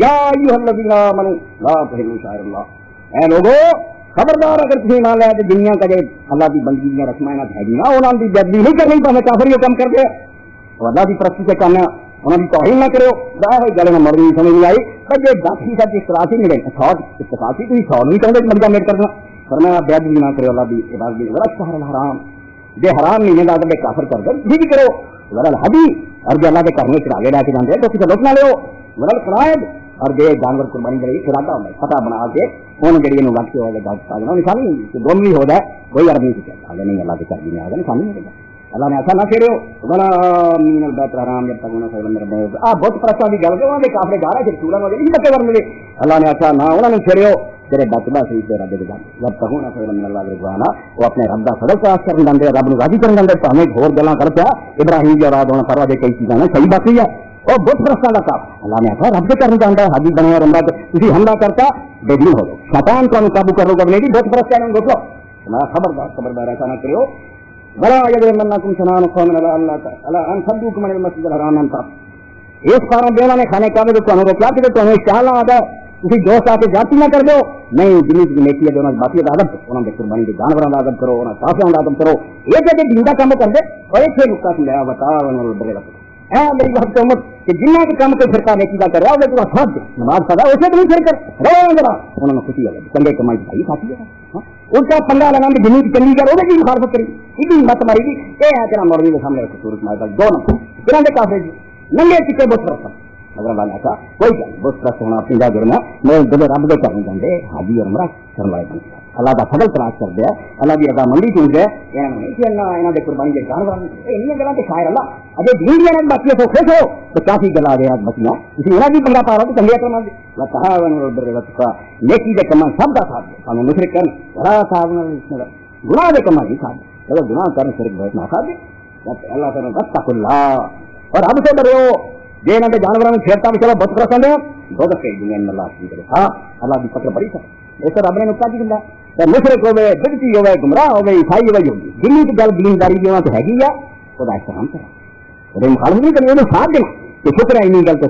یا ایھا الذین آمنوا لا تحلوا شعائر اللہ اے لوگوں خبردار اگر تھی مان لیا کہ دنیا کا جو اللہ کی بندگی یا رسمیں نہ ہے نا انہوں کی جدی نہیں کرنی پہ کافر یہ کام کر دے اور اللہ کی پرستی سے کرنا انہوں کی توہین نہ کرو ظاہر گل میں مرضی سمجھ نہیں آئی پر جو 10% اختلاف ہی ملے اتفاقی تھی 100 نہیں چاہتے مرضا میٹ کرنا پر میں بے ادبی نہ کرو اللہ کی عبادت بھی ذرا شہر الحرام جو حرام نہیں ہے اللہ کافر کر دو یہ بھی کرو ذرا الحدی اور جو اللہ کے کرنے سے آگے لے کے جانے تو کسی لوٹ نہ لو ذرا قرائد اور جو جانور قربانی کرے ارادہ ہوتا ہے پتہ بنا کے انہوں جڑی وقت ہو گیا نشانی دونوں بھی ہو جائے کوئی عرب نہیں سکتا آگے نہیں اللہ کے کر دیں آگے نشانی نہیں اللہ نے ایسا نہ کہہ رہے ہو بنا مین البیت الحرام جب تک انہوں نے بہت پرستوں کی گل انہوں نے کافرے جا رہے پھر سورہ میں نہیں بچے کرنے لگے اللہ نے ایسا نہ انہوں نے پھیرے ہو تیرے بیتبہ شریف کے رب کے جان جب تک انہوں نے من اللہ رضوانا وہ اپنے رب کا فضل پاس کر دیں رب کو راضی کر دیں تو ہمیں گھور گلاں کرتا ابراہیم کی اولاد ہونا پروا دے کئی چیزیں صحیح بات ہے اور بہت پرستوں کا کام اللہ نے آخر رب سے کرنا چاہتا ہے حاجی بنے اور اندر تھی حملہ کرتا بے دین ہو جاؤ شیطان کو قابو کر لو گا نہیں بہت پرست ہے گھوسو تمہارا خبردار خبردار ایسا نہ کرو ولا يجرمنكم شنآن قوم على ان صدوكم عن المسجد الحرام ان تاب اس کارن دینا نے کھانے کا تو انہوں کیا کہ تو انشاءاللہ آتا کسی دوست آ کے جاتی نہ کر دو نہیں جنہیں کی نیکی ہے جو باقی عادت انہوں نے قربانی کے جانوروں کا عادت کرو انہوں کافیوں کا عادت کرو یہ کہ دین کا کام کر دے اور ایک نقطہ سمجھایا بتا بڑے اے میری بات تو مت کہ جنہ کے کام کو فرقہ نیکی کا کر رہا ہے وہ ساتھ دے نماز پڑھا اسے تو نہیں پھر کر رہو ذرا انہوں نے خوشی ہے چنگے کمائی بھائی ساتھی ہے ان کا پنگا لگا کہ جنہیں چنگی کر وہ بھی مخالفت کری اتنی مت ماری گی یہ ہے تیرا مولوی کے سامنے صورت میں دو نمبر تیرا دے کافی ننگے چکے بہت پرست اگر اللہ نے کہا کوئی گل بہت پرست ہونا اپنی جا جڑنا میں جب رب دے کرنے جاندے حاجی اور عمرہ کرنے والے بن اللہ کا فضل تلاش کر دیا اللہ کی رضا مندی چون دے نہیں چلنا یہاں کے قربانی کے جانور یہ گلا کے شاعر اللہ اجے دین دیا باقی تو خوش ہو تو کافی گلا دے بچیاں کسی انہیں بھی بندہ پا رہا تو چنگیا کرنا دے نیکی کے کما سب کا ساتھ دے ہمیں مشرک کرنا بڑا صاحب گناہ کے کما نہیں ساتھ دے چلو گناہ کرنے شرک بہت نہ ساتھ دے اللہ تعالیٰ واتقوا اللہ اور اب سے ڈرو جی انہوں نے جانوروں میں چھیڑتا بھی چلو بہت پرسند ہے بہت کئی دنیا میں اللہ کرے ہاں اللہ کی پکڑ بڑی سر اس رب نے نقطہ کی دیا مشرق ہوئے بدتی ہوئے گمراہ ہوئے عیسائی ہوئے جو دلی کی گل دینداری جو تو ہے گی یا خدا احترام کرے مخالفت نہیں کرنی انہیں ساتھ دینا کہ شکر ہے انہیں گل تو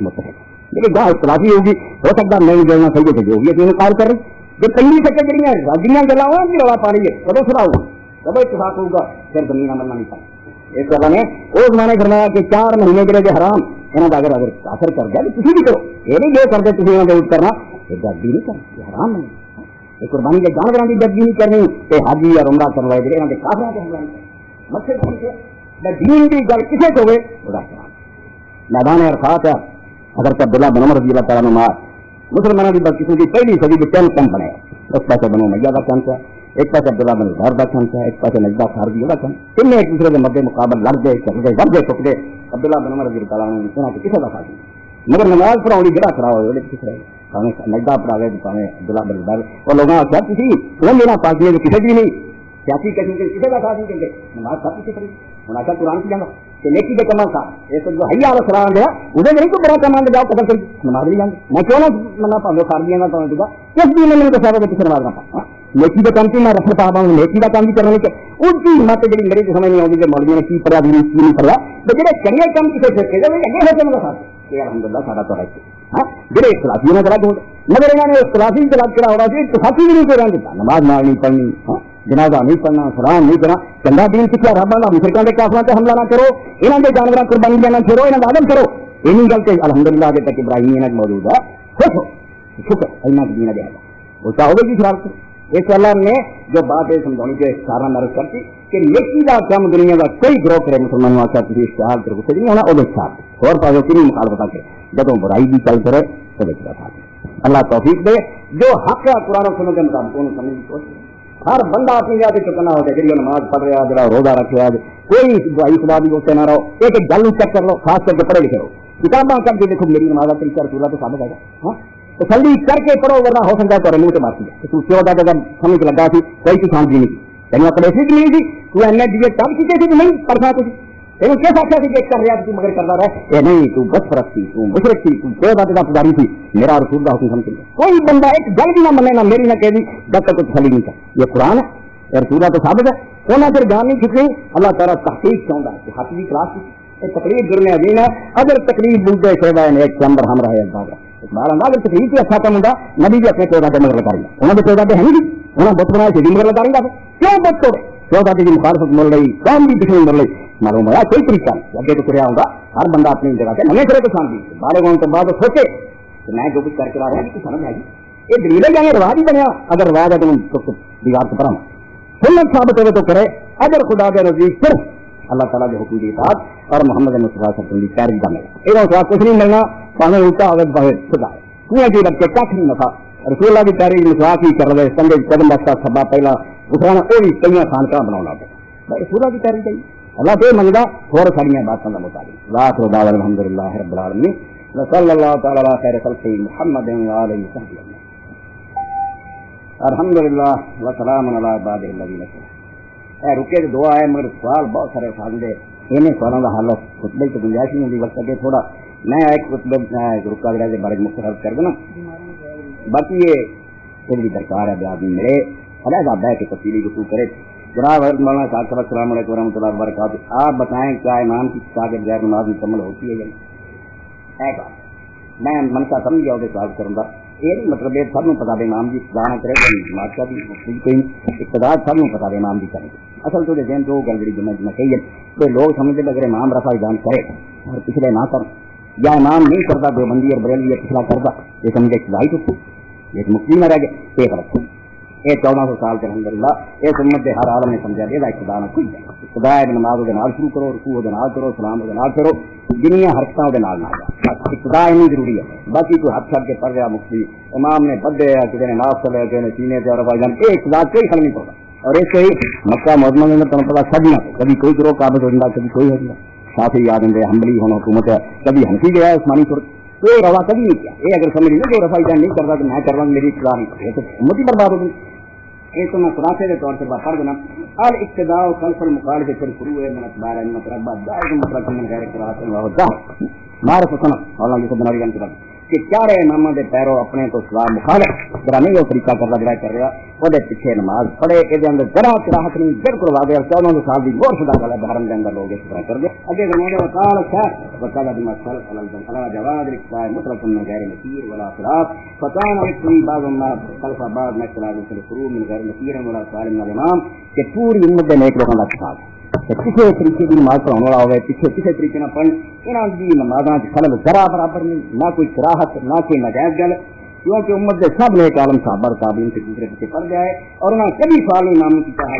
متحد لیکن جہاں اختلافی ہوگی ہو سکتا نہیں جلنا صحیح ہے جو بھی ہے کار کر رہے جو کئی سکے جڑی رجیاں گلا ہوا بھی رولا پا رہی ہے کدو سنا ہوگا کدو اتفاق ہوگا پھر زمین مرنا نہیں پائے اس اللہ نے وہ زمانے فرمایا کہ 4 مہینے جڑے جو حرام انہوں کا اگر اثر کر گیا تو تھی بھی کرو یہ نہیں جو کرتے تھی انہوں نے کرنا یہ گردی نہیں کرنا یہ حرام نہیں یہ قربانی کے جانوروں کی گردی نہیں کرنی کہ حاجی اور عمرہ کرنے والے انہوں نے کافروں کے حملہ نہیں مقصد دین کی گل کسے کو ہوئے خدا کرام میدان عرفات ہے اگر عبداللہ بن عمر رضی اللہ تعالیٰ عنہ مسلمانوں کی بدقسمتی کی پہلی صدی میں چند کم بنے. ایک پاس بنو امیہ کا چند ہے, ایک پاس عبداللہ بن زبیر کا چند ہے, ایک پاس نجدہ خارجی کا چند. تین نے ایک دوسرے کے مد مقابل لڑتے چلتے لڑتے ٹکتے. عبداللہ بن عمر رضی اللہ تعالیٰ عنہ کے کسی کا خاص نہیں, مگر نماز پڑھاؤ جڑا کھڑا ہوئے کس طرح نجدہ پڑھاوے تو پاوے عبداللہ بن زبیر اور لوگوں کا سب کسی وہ میرا پاس میں کسی بھی نہیں سیاسی قسم کے کسی کا خاص نہیں کہیں گے نماز سب کسی طرح ہونا چاہیے قرآن کی جانا کہ نیکی کے کمال کا یہ تو جو حیا والا سلام دیا اسے نہیں تو بڑا کمان جاؤ قدر کر نماز نہیں جانتے میں کیوں نہ منا پاؤں خارجیاں نہ پاؤں دوں اس بھی میں نے تو سارے پیچھے نماز نہ پاؤں نیکی کا کام کی میں رکھ پا پاؤں نیکی کا کام بھی کرنے کے اس کی مت جی میری سمجھ نہیں آتی کہ مولوی نے کی پڑھا بھی نہیں پڑھا تو جہاں چڑیا کام کسی سے اگے ہوتے میرے ساتھ کہ الحمد للہ سارا تو رہتے جہے اختلافی نے غلط ہو مگر انہوں نے اختلافی غلط کرا ہو رہا سی اتفاقی بھی نہیں کر رہا نماز نہ نہیں پڑھنی جنازہ نہیں پڑھنا سلام نہیں کرنا چنگا دین سکھا رب اللہ مشرکوں کے کافروں سے حملہ نہ کرو انہوں کے جانوروں قربانی دینا چھوڑو انہوں کا عدم کرو یہ گل کہ الحمدللہ اگے تک ابراہیم انہوں موجود ہے خوش ہو شکر اللہ کی دین دے گا وہ چاہو گی شرارت اس اللہ نے جو بات ہے سمجھانے کے سارا نرس کرتی کہ نیکی کا کام دنیا کا کوئی گروہ کرے مسلمانوں آتا کسی اشتہار کر کچھ نہیں ہونا وہ ساتھ اور پاسوں کی مخالفت کرے جب برائی بھی چل کرے تو بچتا ساتھ اللہ توفیق دے جو حق ہے قرآن و سنت کے مطابق انہوں سمجھ کی کوشش ہر بندہ اپنی جگہ چکنا ہو جائے جی نماز پڑھ رہا جڑا روزہ رکھ رہا کوئی دعائی خدا بھی اسے نہ رہو ایک گل چیک کر لو خاص کر کے پڑھے لکھے رہو کتاباں کر کے دیکھو میری نماز کا طریقہ رسولہ تو ثابت ہے تو جلدی کر کے پڑھو ورنہ ہو سکتا ہے تو منہ سے مارتی ہے تو کیوں جگہ سمجھ لگا سی کوئی کسان بھی نہیں تھی تینوں اپنے سی نہیں تھی تو ایم ایڈ ڈی کب کی تھی نہیں پڑھنا کچھ تینوں کیسا آخیا سی کہ کر رہا تو مگر کرتا رہے یہ نہیں تو بس فرق تھی تو مشرک تھی تو کیوں بات کا پجاری تھی میرا رسول کا حکم سمجھ کوئی بندہ ایک گل بھی نہ منے نہ میری نہ کہہ دی جب تک کچھ خالی نہیں تھا یہ قرآن ہے رسولہ تو ثابت ہے انہیں پھر جان نہیں کھچنی اللہ تعالیٰ تحقیق چاہتا ہے کہ حق کی کلاس کی تقریب گرنے عظیم ہے اگر تقریب بولتے سیوا ایک چمبر ہم رہے اگر تقریب سے اچھا کام ہوتا نبی بھی اپنے چودہ کے مگر لگائیں گے انہوں نے چودہ ہے نہیں انہوں نے بت بنایا سی مگر لگائیں گا کیوں بت توڑے چودہ کی مخالفت مل رہی کام بھی پچھلے مل رہی معلوم ہے کوئی طریقہ نہیں اگے تو کریا ہوگا ہر بندہ اپنی جگہ سے نئے سرے کو شانتی بارے گاؤں تو بعد سوچے کہ میں جو کچھ کر کے لا رہا ہوں سمجھ آئے گی یہ دلیل ہے رواج ہی بنیا اگر رواج ہے تو دیوار سے پڑھا سنت ثابت ہوئے تو کرے اگر خدا کے نزدیک صرف اللہ تعالیٰ کے حکم کی اطاعت اور محمد مصطفیٰ صلی اللہ علیہ وسلم کی پیروی کا ملے یہ کچھ نہیں ملنا پانے الٹا ہوئے بہت خدا کنویں کی رکھ کے کھ نہیں نفا رسول اللہ کی پیروی مسواک ہی کر رہے سنگے قدم رکھتا سبا پہلا اٹھانا وہ بھی کئی خانقاہ بنا پہ رسول اللہ کی پیروی چاہیے اللہ تو منگا تھوڑا ساری باتوں کا مطابق ذات و دعوت الحمد للہ رب العالمین صلی اللہ تعالی علی خیر خلق محمد وآلہ وصحبہ الحمدللہ وسلام علی عبادہ الذین اصطفیٰ رکے تو دعا ہے مگر سوال بہت سارے سوال دے انہیں سوالوں کا حل خطبے کی گنجائش نہیں ہوتی وقت کے تھوڑا میں ایک خطبے رکا وغیرہ کے بارے میں مختصر کر دینا باقی یہ پھر بھی درکار ہے آدمی میرے علیحدہ بہ کے تفصیلی گفتگو کرے جناب مولانا صاحب السلام علیکم ورحمۃ اللہ وبرکاتہ آپ بتائیں کیا امام کی شاگرد غیر نماز مکمل ہوتی ہے یا نہیں ہے بات میں منشا سمجھ گیا وہ سوال کروں گا یہ مطلب یہ سب پتا دے امام کی ابتدا نہ کرے نماز کا بھی کوئی ابتدا سب پتا دے امام کی کرے اصل تو ذہن تو گل جی میں کہیے تو لوگ سمجھتے اگر امام رفع جان کرے اور پچھلے نہ کر یا امام نہیں کرتا دیوبندی اور بریلوی یا پچھلا کرتا یہ سمجھے ابتدائی تو ایک مسلم میں رہ گئے یہ غلط یہ 1400 سال کے الحمدللہ یہ سنت کے ہر عالم نے سمجھا دیا ابتدا نہ کوئی خدا نماز وہ شروع کرو رکوع وہ کرو سلام وہ کرو جنیاں حرکتوں کے نال نہ ابتدا نہیں ضروری ہے باقی کوئی ہاتھ چھٹ کے پڑھ رہا مفتی امام نے بدے کسی نے ناف چلے کسی نے سینے سے رفع جان یہ ابتدا کوئی خل نہیں پڑتا اور اس سے ہی مکہ معظمہ میں تمہیں پتا سجنا کبھی کوئی گروہ قابل ہو جاتا کبھی کوئی ہو جاتا ساتھ ہی یاد ہوں حملی ہونا حکومت ہے کبھی ہنسی گیا عثمانی صورت کوئی روا کبھی نہیں کیا یہ اگر سمجھ نہیں کوئی رفع جان نہیں کرتا تو میں کر رہا ہوں میری ابتدا نہیں یہ تو امت ہی برباد ہوگی یہ تو میں خلاصے کے طور سے پڑھ دینا الاقتداء خلف المخالف پھر شروع ہے من اتباع المطلب دائر مطلق من غیر قراءت و معرف سنت مولانا یوسف بن علی کی کتاب کہ کیا رہے اماموں کے پیرو اپنے تو سوا مخالف ذرا نہیں وہ طریقہ کرتا جڑا کر رہا وہ پیچھے نماز پڑھے یہ اندر ذرا چراہٹ نہیں بالکل واضح 1400 سال کی بہت شدہ گل ہے بحرم کے اندر لوگ اس طرح کر دے اگے زمانے میں قال شاہ وقال بما سلف على جواز الاقتداء مطلق من غیر نکیر ولا خلاف فكان يكفي بعض الناس خلف بعض مثلا في الفروع من غیر نکیر ولا سال من الامام کہ پوری امت کے نیک لوگوں کا اتفاق کسی طریقے کی نماز پڑھانے والا ہوئے پیچھے کسی طریقے نہ پڑھ انہوں کی نمازاں خلل ذرا برابر نہیں نہ کوئی کراہت نہ کوئی ناجائز گل کیونکہ امت کے سب نیک عالم صحابہ تابعین سے دوسرے پیچھے پڑ گئے اور انہوں نے کبھی سوال نہیں معلوم کیا ہے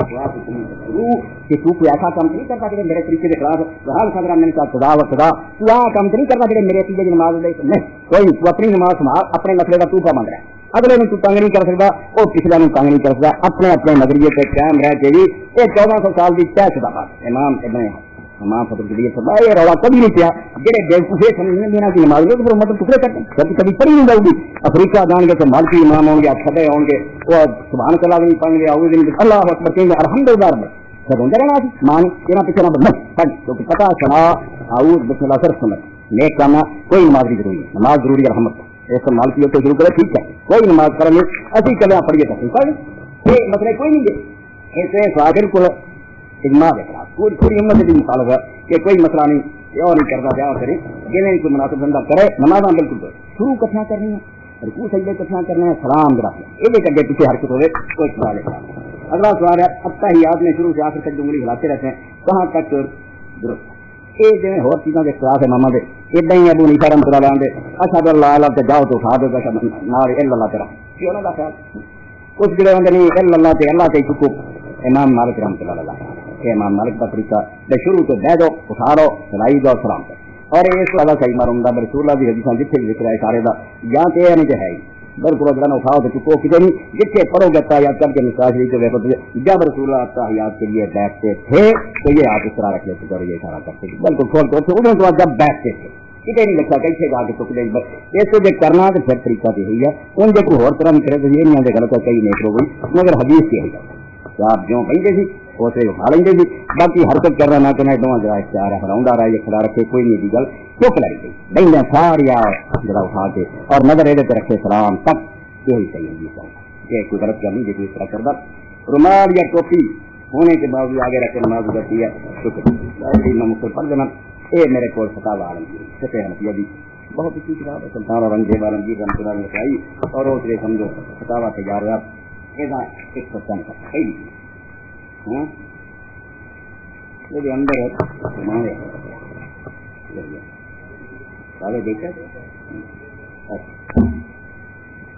کہ تو کوئی ایسا کام نہیں کرتا کہ میرے طریقے کے خلاف بہرحال خطرہ میں نے کہا خدا و خدا تو یہاں کام نہیں کرتا کہ میرے عقیدے کی نماز دے نہیں کوئی تو اپنی نماز سنبھال اپنے مسئلے کا تو مانگ رہا ہے اگلے میں تو تنگ نہیں کر سکتا وہ پچھلے میں تنگ نہیں کر سکتا اپنے اپنے نظریے پہ قائم رہ کے بھی یہ 1400 سال کی طے شدہ بات امام امام فضل الجلیل فرمایا یہ رولا کبھی نہیں پیا جڑے بیوقوفے سمجھنے دینا کی نماز لوگ پھر مطلب ٹکڑے کرتے ہیں کبھی پڑھی نہیں جاؤ گی افریقہ جان گے تو مالکی امام ہوں گے چھٹے ہوں گے وہ سبحان اللہ نہیں پڑھیں گے آؤ گے اللہ اکبر کہیں گے الحمدللہ سب ہوتے رہنا مان تیرا پیچھے نہ پڑھ کیونکہ پتا چلا اعوذ بسم اللہ صرف سمجھ نیک کام کوئی نماز نہیں ضروری ہے نماز ضروری ہے الحمد ایسا مالکی ہوتے شروع کرے ٹھیک ہے کوئی نماز پڑھیں گے ایسی کبھی پڑھیے تو پڑھ یہ مسئلے کوئی نہیں ہے ایسے فاضر کو اجماع کے خلاف پوری امت بھی مخالف ہے کہ کوئی مسئلہ نہیں یہ نہیں کرتا کیا کرے جنہیں کوئی مناسب بندہ کرے نماز بالکل شروع کٹھیاں کرنی ہے رکوع سجدے کٹھیاں کرنے ہیں سلام رکھنا یہ اگے پیچھے حرکت ہوئے کوئی سوال ہے اگلا سوال ہے اتحیات میں شروع سے آخر تک انگلی ہلاتے رہتے ہیں کہاں تک درست یہ جو اور چیزوں کے اختلاف ہے ماما دے ادھر ہی ابو نیفا رحمۃ اللہ علیہ اشہد اللہ الہ تے جاؤ تو اٹھا دو نار الا اللہ تیرا یہ انہوں کا خیال کچھ جڑے ہوندے نہیں اللہ تے چکو امام مالک رحمۃ اللہ علیہ امام مالک کا طریقہ بے شروع تو بہ دو اٹھارو سلائی دو سلام کر اور اس والا صحیح معلوم دا رسول اللہ دی حدیثاں جتھے بھی ذکر ہے سارے دا یا تے نہیں کہ ہے بالکل ادھر اٹھاؤ تو چکو کتے نہیں جتنے پڑھو گے تحیات کر کے نساء شریف کے دیکھو جب رسول اللہ تحیات کے لیے بیٹھتے تھے تو یہ آپ اس طرح رکھ لیتے اور یہ اشارہ کرتے تھے بالکل کھول تو ادھر تو جب بیٹھتے تھے کتنے نہیں لگتا کیسے جا کے ٹکڑے اس کو جو کرنا تو پھر طریقہ تو یہی ہے ان جو کوئی اور طرح نہیں کرے تو یہ نہیں آتے غلط ہے کئی نیک ہو گئی مگر حدیث کی ہے آپ جو کہیں سی اسے اٹھا لیں گے جی باقی حرکت کرنا نہ کرنا دونوں جگہ اختیار ہے ہراؤں رہا ہے یہ کھڑا رکھے کوئی نہیں گل چک لڑی گئی بہن ساری جگہ اٹھا کے اور نظر یہ رکھے سلام تک یہی صحیح ہے جی یہ کوئی غلط کرنی جی اس طرح کرتا رومال یا ٹوپی ہونے کے باوجود آگے رکھ کے نماز گزرتی ہے میں مختلف پڑھ دینا یہ میرے کو فتح عالمگیر فتح حنفیہ بھی بہت اچھی کتاب ہے سلطان اورنگزیب عالمگیر رحمۃ اللہ علیہ بتائی اور اس لیے سمجھو فتح تجارت یہ 100% صحیح یہ اندر ہے دیکھا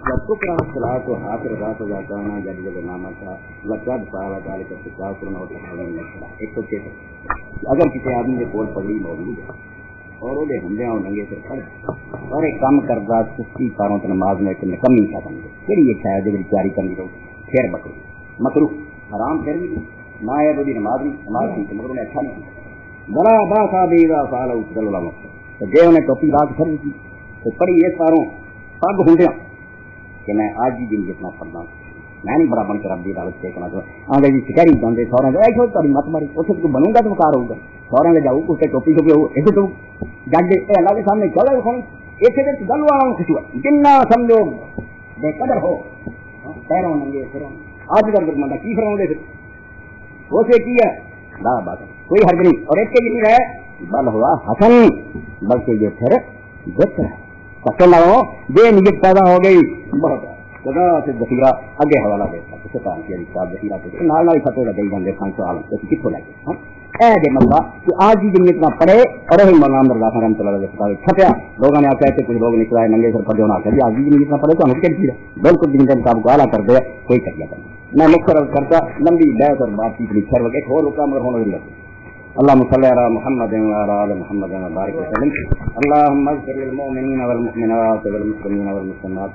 جب تو پرانا خلا تو ہاتھ رضا ہو جاتا ہے نا جب جب نامہ تھا لچاد پاوا ڈال کر سکھا کرنا ہوتا ایک تو اگر کسی آدمی کے کول پگڑی موجود ہے اور وہ ہندے اور ننگے سے پڑھ اور ایک کام کرتا سستی پاروں تو نماز میں کمی کا بن گئے پھر یہ شاید جب تیاری کرنی رہو پھر بکرو مکرو حرام پھر بھی نہ ہے وہ نماز بھی نماز تھی مگر انہیں اچھا نہیں بڑا باسا بیدا سال تو جی انہیں ٹوپی رات پھر کی تو پڑھی اس پاروں پگ ہوں کہ میں آج ہی دن جتنا پڑھنا میں نہیں بڑا بن کر رب کی عدالت دیکھنا چاہتا آگے جی شکاری جانے سورے ایسے تاری مت ماری اتنے تو بنوں گا تو کار ہوگا سورے لے جاؤ اسے ٹوپی چھپے ہو اسے تو جج اللہ کے سامنے چلے اسے گل والا خوشی ہوا جنا سمجھو بے قدر ہو پیروں ننگے پھروں آج کل مندہ کی فروں دے وہ سے کی ہے بات کوئی حرج نہیں اور ایک کے لیے ہے بل ہوا حسن بلکہ یہ پھر بہتر ہے پسند آؤ بے نیت پیدا ہو گئی بہت خدا سے ذخیرہ اگے حوالہ دیتا ذخیرہ نال فتح لگے جانے 500 عالم کتوں لے کے اے دے مسئلہ کہ آج ہی جنگی اتنا پڑھے اور وہی مولانا مرزا خان رحمۃ اللہ علیہ چھپیا لوگوں نے آخیا کہ کچھ لوگ نکلا ہے ننگے سر پڑھے ہونا آخر آج ہی جنگی اتنا پڑھے تو ہم کیا چیز ہے بالکل جن کے مطابق اعلیٰ کر دے کوئی کٹیا کرنا میں مقرر کرتا لمبی بحث اور بات چیت لکھر وغیرہ ایک اور رکا مگر ہونا ضرورت اللهم صل على محمد وعلى ال محمد وبارك وسلم اللهم اغفر للمؤمنين والمؤمنات والمسلمين والمسلمات